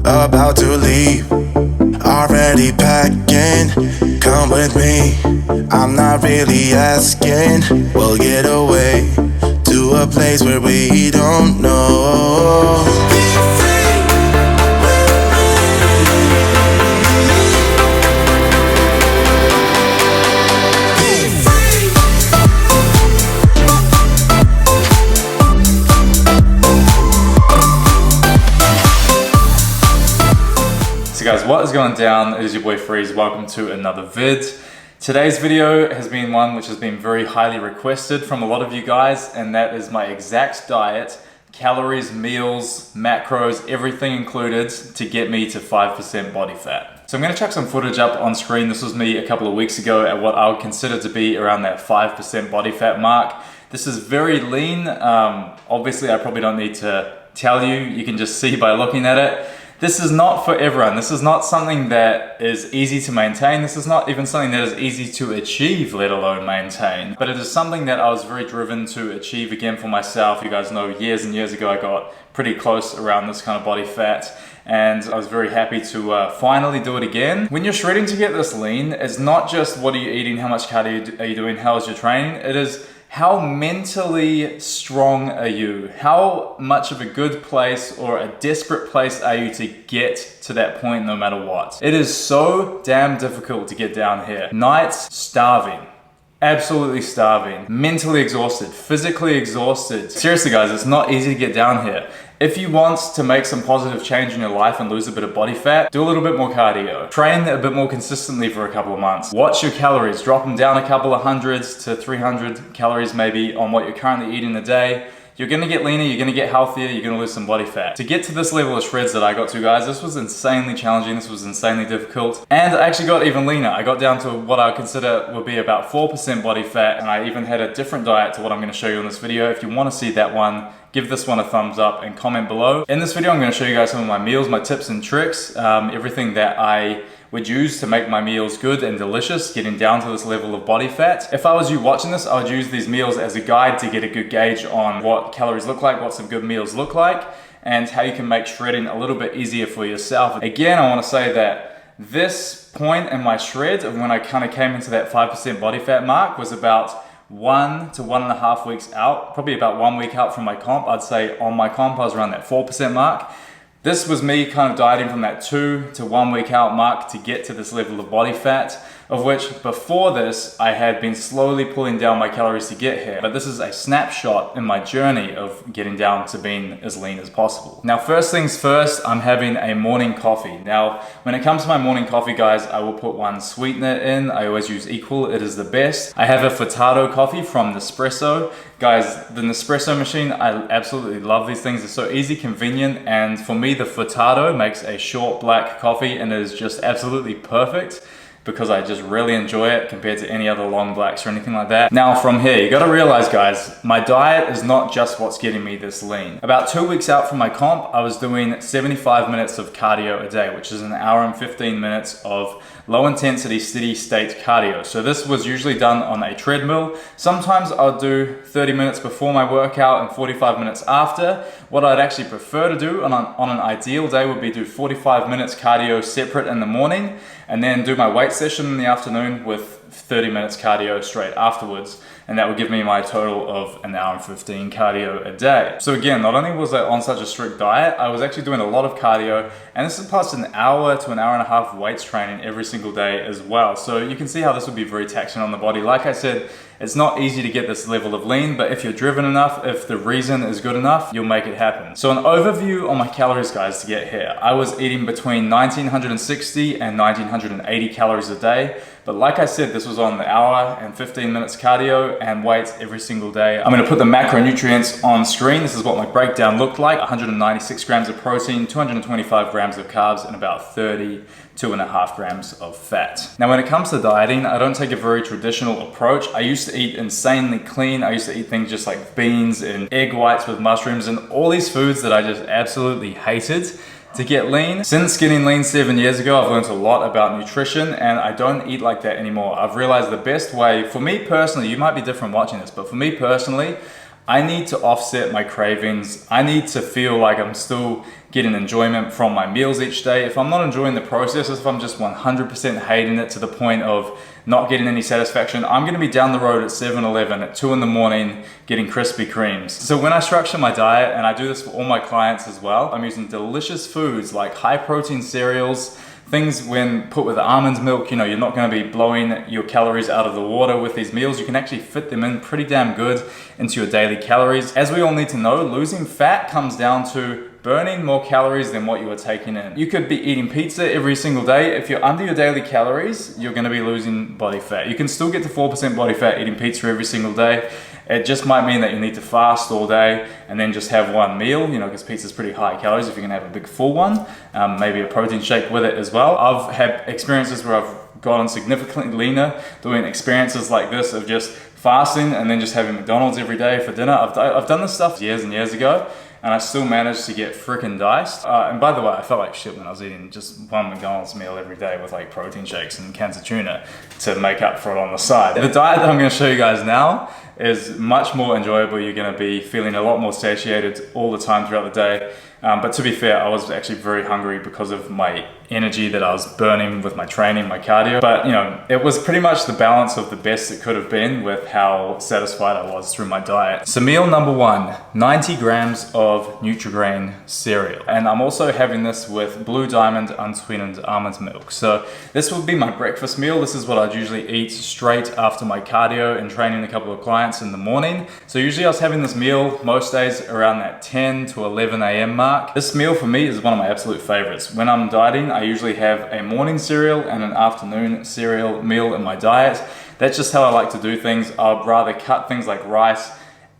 about to leave, already packing. Come with me, I'm not really asking. We'll get away to a place where we don't know. So guys, what is going down? It is your boy Freeze. Welcome to another vid. Today's video has been one which has been very highly requested from a lot of you guys, and that is my exact diet, calories, meals, macros, everything included to get me to 5% body fat. So I'm going to chuck some footage up on screen. This was me a couple of weeks ago at what I would consider to be around that 5% body fat mark. This is very lean. Obviously I probably don't need to tell you, you can just see by looking at it. This is not for everyone. This is not something that is easy to maintain. This is not even something that is easy to achieve, let alone maintain. But it is something that I was very driven to achieve again for myself. You guys know years and years ago I got pretty close around this kind of body fat, and I was very happy to finally do it again. When you're shredding to get this lean, it's not just what are you eating, how much cardio are you doing, how is your training. It is how mentally strong are you? How much of a good place or a desperate place are you to get to that point no matter what? It is so damn difficult to get down here. Nights starving. Absolutely starving. Mentally exhausted. Physically exhausted. Seriously guys, it's not easy to get down here. If you want to make some positive change in your life and lose a bit of body fat, do a little bit more cardio. Train a bit more consistently for a couple of months. Watch your calories. Drop them down a couple of hundreds to 300 calories maybe on what you're currently eating a day. You're gonna get leaner, you're gonna get healthier, you're gonna lose some body fat. To get to this level of shreds that I got to, guys, this was insanely challenging, this was insanely difficult. And I actually got even leaner. I got down to what I would consider would be about 4% body fat, and I even had a different diet to what I'm gonna show you in this video. If you wanna see that one, give this one a thumbs up and comment below. In this video, I'm gonna show you guys some of my meals, my tips and tricks, everything that I would use to make my meals good and delicious, getting down to this level of body fat. If I was you watching this, I would use these meals as a guide to get a good gauge on what calories look like, what some good meals look like, and how you can make shredding a little bit easier for yourself. Again, I wanna say that this point in my shred of when I kind of came into that 5% body fat mark was about 1 to 1.5 weeks out, probably about 1 week out from my comp. I'd say on my comp, I was around that 4% mark. This was me kind of dieting from that 2 to 1 week out mark to get to this level of body fat, of which before this, I had been slowly pulling down my calories to get here. But this is a snapshot in my journey of getting down to being as lean as possible. Now, first things first, I'm having a morning coffee. Now, when it comes to my morning coffee, guys, I will put one sweetener in. I always use equal, it is the best. I have a Furtado coffee from Nespresso. Guys, the Nespresso machine, I absolutely love these things. They're so easy, convenient, and for me, the Furtado makes a short black coffee, and it is just absolutely perfect because I just really enjoy it compared to any other long blacks or anything like that. Now from here, you gotta realize guys, my diet is not just what's getting me this lean. About 2 weeks out from my comp, I was doing 75 minutes of cardio a day, which is an hour and 15 minutes of low intensity, steady state cardio. So this was usually done on a treadmill. Sometimes I'll do 30 minutes before my workout and 45 minutes after. What I'd actually prefer to do on an ideal day would be do 45 minutes cardio separate in the morning, and then do my weight session in the afternoon with 30 minutes cardio straight afterwards. And that would give me my total of an hour and 15 cardio a day. So again, not only was I on such a strict diet, I was actually doing a lot of cardio, and this is plus an hour to an hour and a half weights training every single day as well. So you can see how this would be very taxing on the body. Like I said, it's not easy to get this level of lean, but if you're driven enough, if the reason is good enough, you'll make it happen. So an overview on my calories, guys, to get here. I was eating between 1960 and 1980 calories a day. But like I said, this was on the hour and 15 minutes cardio and weights every single day. I'm gonna put the macronutrients on screen. This is what my breakdown looked like. 196 grams of protein, 225 grams of carbs, and about 32.5 grams of fat. Now, when it comes to dieting, I don't take a very traditional approach. I used to eat insanely clean. I used to eat things just like beans and egg whites with mushrooms and all these foods that I just absolutely hated to get lean. Since getting lean 7 years ago, I've learned a lot about nutrition, and I don't eat like that anymore. I've realized the best way, for me personally, you might be different watching this, but for me personally, I need to offset my cravings. I need to feel like I'm still getting enjoyment from my meals each day. If I'm not enjoying the process, if I'm just 100% hating it to the point of not getting any satisfaction, I'm gonna be down the road at 7-Eleven at 2 in the morning getting Krispy Kremes. So when I structure my diet, and I do this for all my clients as well, I'm using delicious foods like high protein cereals, things when put with almond milk, you know, you're not gonna be blowing your calories out of the water with these meals. You can actually fit them in pretty damn good into your daily calories. As we all need to know, losing fat comes down to burning more calories than what you are taking in. You could be eating pizza every single day. If you're under your daily calories, you're gonna be losing body fat. You can still get to 4% body fat eating pizza every single day. It just might mean that you need to fast all day and then just have one meal, you know, because pizza's pretty high calories if you're gonna have a big full one. Maybe a protein shake with it as well. I've had experiences where I've gotten significantly leaner doing experiences like this of just fasting and then just having McDonald's every day for dinner. I've done this stuff years and years ago, and I still managed to get frickin' diced. And by the way, I felt like shit when I was eating just one McDonald's meal every day with like protein shakes and cans of tuna to make up for it on the side. The diet that I'm gonna show you guys now is much more enjoyable. You're gonna be feeling a lot more satiated all the time throughout the day. But to be fair, I was actually very hungry because of my energy that I was burning with my training, my cardio. But you know, it was pretty much the balance of the best it could have been with how satisfied I was through my diet. So meal number one, 90 grams of Nutri-Grain cereal. And I'm also having this with Blue Diamond unsweetened almond milk. So this would be my breakfast meal. This is what I'd usually eat straight after my cardio and training a couple of clients in the morning. So usually I was having this meal most days around that 10 to 11 a.m. mark. This meal for me is one of my absolute favorites. When I'm dieting, I usually have a morning cereal and an afternoon cereal meal in my diet. That's just how I like to do things. I'd rather cut things like rice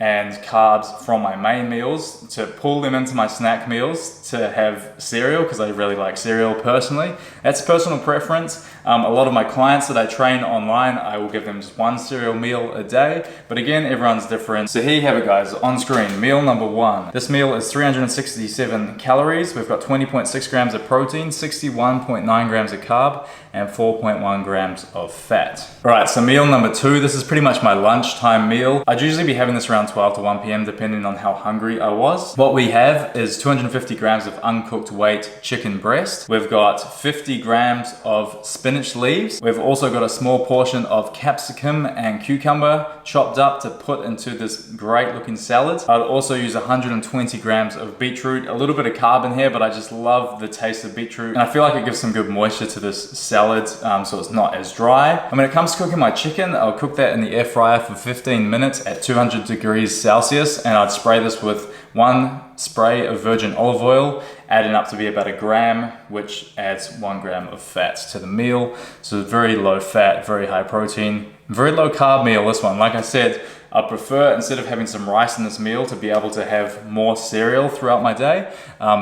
and carbs from my main meals to pull them into my snack meals to have cereal, because I really like cereal personally. That's personal preference. A lot of my clients that I train online, I will give them just one cereal meal a day, but again, everyone's different. So here you have it, guys, on screen, meal number one. This meal is 367 calories. We've got 20.6 grams of protein, 61.9 grams of carb, and 4.1 grams of fat. All right, so meal number two, this is pretty much my lunchtime meal. I'd usually be having this around 12 to 1 p.m. depending on how hungry I was. What we have is 250 grams of uncooked weight chicken breast. We've got 50 grams of spinach leaves. We've also got a small portion of capsicum and cucumber chopped up to put into this great looking salad. I'd also use 120 grams of beetroot, a little bit of carb in here, but I just love the taste of beetroot. And I feel like it gives some good moisture to this salad, so it's not as dry. And when it comes to cooking my chicken, I'll cook that in the air fryer for 15 minutes at 200 degrees Celsius, and I'd spray this with one spray of virgin olive oil, adding up to be about 1 gram, which adds 1 gram of fat to the meal. So very low fat, very high protein, very low carb meal, this one. Like I said, I prefer, instead of having some rice in this meal, to be able to have more cereal throughout my day.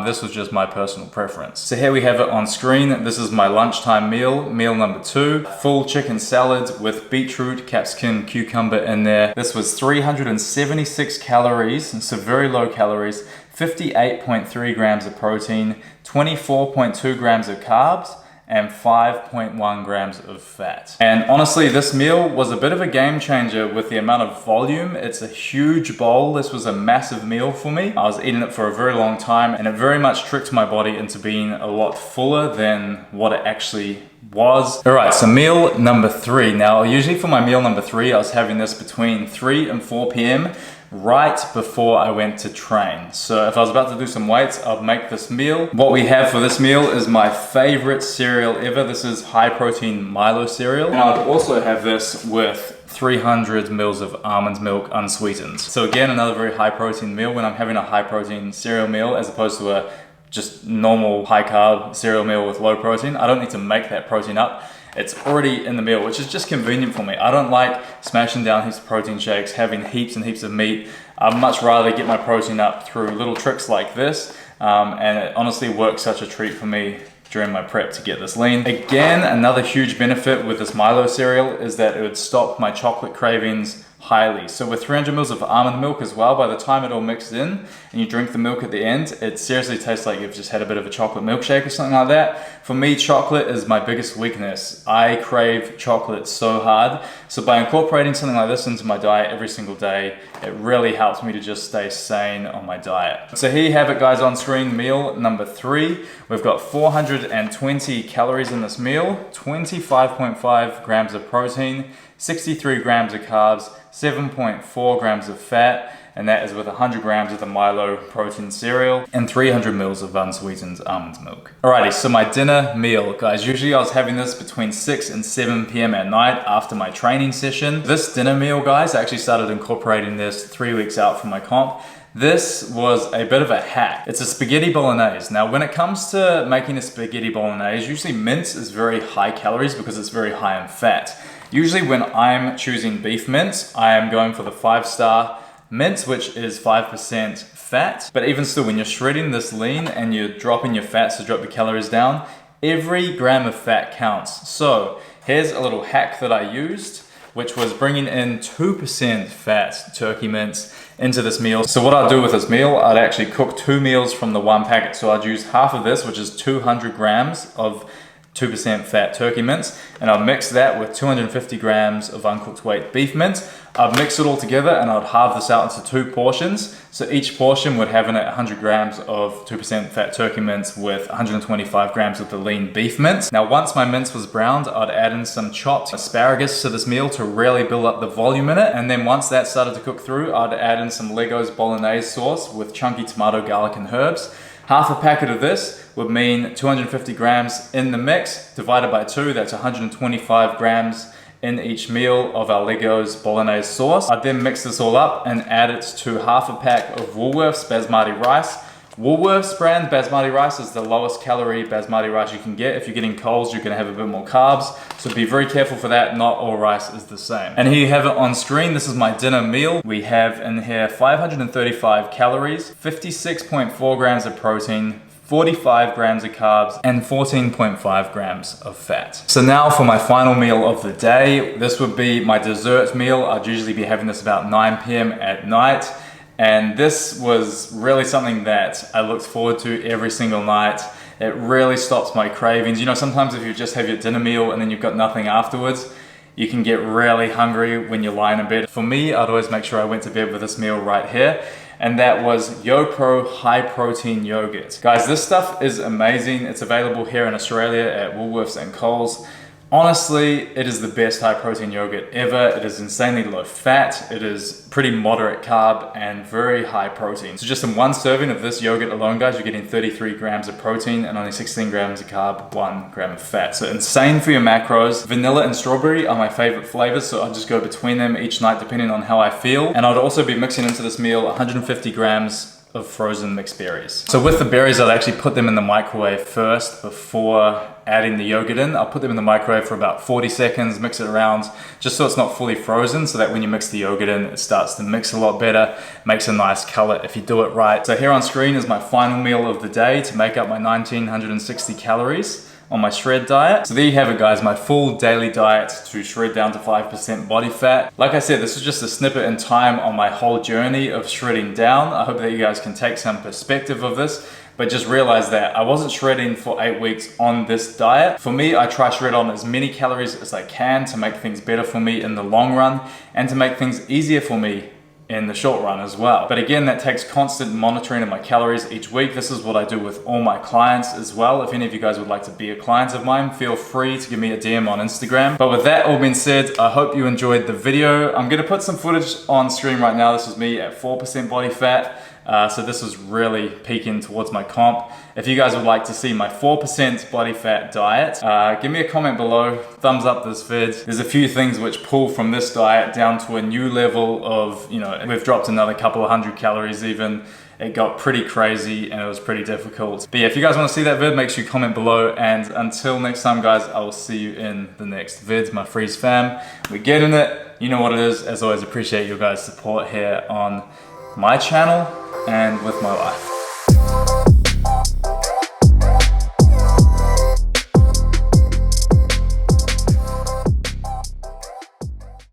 This was just my personal preference. So here we have it on screen. This is my lunchtime meal, meal number two. Full chicken salad with beetroot, capsicum, cucumber in there. This was 376 calories, so very low calories, 58.3 grams of protein, 24.2 grams of carbs, and 5.1 grams of fat. And honestly, this meal was a bit of a game changer with the amount of volume. It's a huge bowl. This was a massive meal for me. I was eating it for a very long time, and it very much tricked my body into being a lot fuller than what it actually was. All right, so meal number three. Now, usually for my meal number three, I was having this between 3 and 4 p.m. right before I went to train. So if I was about to do some weights, I'd make this meal. What we have for this meal is my favorite cereal ever. This is high protein Milo cereal. And I'd also have this with 300 mils of almond milk unsweetened. So again, another very high protein meal when I'm having a high protein cereal meal as opposed to a just normal high carb cereal meal with low protein. I don't need to make that protein up. It's already in the meal, which is just convenient for me. I don't like smashing down heaps of protein shakes, having heaps and heaps of meat. I'd much rather get my protein up through little tricks like this. And it honestly works such a treat for me during my prep to get this lean. Again, another huge benefit with this Milo cereal is that it would stop my chocolate cravings highly. So with 300 mils of almond milk as well, by the time it all mixes in and you drink the milk at the end, it seriously tastes like you've just had a bit of a chocolate milkshake or something like that. For me, chocolate is my biggest weakness. I crave chocolate so hard. So by incorporating something like this into my diet every single day, it really helps me to just stay sane on my diet. So here you have it, guys, on screen, meal number 3. We've got 420 calories in this meal, 25.5 grams of protein, 63 grams of carbs, 7.4 grams of fat, and that is with 100 grams of the Milo protein cereal and 300 mils of unsweetened almond milk. Alrighty, so my dinner meal, guys, usually I was having this between 6 and 7 p.m. at night after my training session. This dinner meal, guys, I actually started incorporating this 3 weeks out from my comp. This was a bit of a hack. It's a spaghetti bolognese. Now, when it comes to making a spaghetti bolognese, usually mince is very high calories because it's very high in fat. Usually when I'm choosing beef mince, I am going for the 5-star mince, which is 5% fat. But even still, when you're shredding this lean and you're dropping your fats to drop your calories down, every gram of fat counts. So here's a little hack that I used, which was bringing in 2% fat turkey mince into this meal. So what I'd do with this meal, I'd actually cook 2 meals from the 1 packet. So I'd use half of this, which is 200 grams of 2% fat turkey mince, and I'll mix that with 250 grams of uncooked weight beef mince. I'd mix it all together and I'd halve this out into 2 portions. So each portion would have in it 100 grams of 2% fat turkey mince with 125 grams of the lean beef mince. Now, once my mince was browned, I'd add in some chopped asparagus to this meal to really build up the volume in it. And then once that started to cook through, I'd add in some Legos bolognese sauce with chunky tomato, garlic, and herbs. Half a packet of this would mean 250 grams in the mix, divided by 2, that's 125 grams in each meal of our Legos bolognese sauce. I'd then mix this all up and add it to half a pack of Woolworths basmati rice. Woolworths brand basmati rice is the lowest calorie basmati rice you can get. If you're getting Coles, you're gonna have a bit more carbs. So be very careful for that, not all rice is the same. And here you have it on screen, this is my dinner meal. We have in here 535 calories, 56.4 grams of protein, 45 grams of carbs, and 14.5 grams of fat. So now for my final meal of the day, this would be my dessert meal. I'd usually be having this about 9 p.m. at night. And this was really something that I looked forward to every single night. It really stops my cravings. You know, sometimes if you just have your dinner meal and then you've got nothing afterwards, you can get really hungry when you're lying in bed. For me, I'd always make sure I went to bed with this meal right here. And that was YoPro high protein yogurt. Guys, this stuff is amazing. It's available here in Australia at Woolworths and Coles. Honestly, it is the best high protein yogurt ever. It is insanely low fat. It is pretty moderate carb and very high protein. So just in 1 serving of this yogurt alone, guys, you're getting 33 grams of protein and only 16 grams of carb, 1 gram of fat. So insane for your macros. Vanilla and strawberry are my favorite flavors, so I'll just go between them each night depending on how I feel. And I'd also be mixing into this meal 150 grams of frozen mixed berries. So with the berries, I'd actually put them in the microwave first before adding the yogurt in. I'll put them in the microwave for about 40 seconds, mix it around, just so it's not fully frozen, so that when you mix the yogurt in, it starts to mix a lot better, makes a nice color if you do it right. So here on screen is my final meal of the day to make up my 1960 calories on my shred diet. So there you have it, guys, my full daily diet to shred down to 5% body fat. Like I said, this is just a snippet in time on my whole journey of shredding down. I hope that you guys can take some perspective of this, but just realize that I wasn't shredding for 8 weeks on this diet. For me, I try to shred on as many calories as I can to make things better for me in the long run and to make things easier for me in the short run as well. But again, that takes constant monitoring of my calories each week. This is what I do with all my clients as well. If any of you guys would like to be a client of mine, feel free to give me a DM on Instagram. But with that all being said, I hope you enjoyed the video. I'm gonna put some footage on screen right now. This is me at 4% body fat. So this is really peaking towards my comp. If you guys would like to see my 4% body fat diet, give me a comment below, thumbs up this vid. There's a few things which pull from this diet down to a new level of, you know, we've dropped another couple of 100 calories even. It got pretty crazy and it was pretty difficult. But yeah, if you guys want to see that vid, make sure you comment below. And until next time, guys, I will see you in the next vid, my Freeze fam. We're getting it. You know what it is. As always, appreciate your guys' support here on my channel and with my life.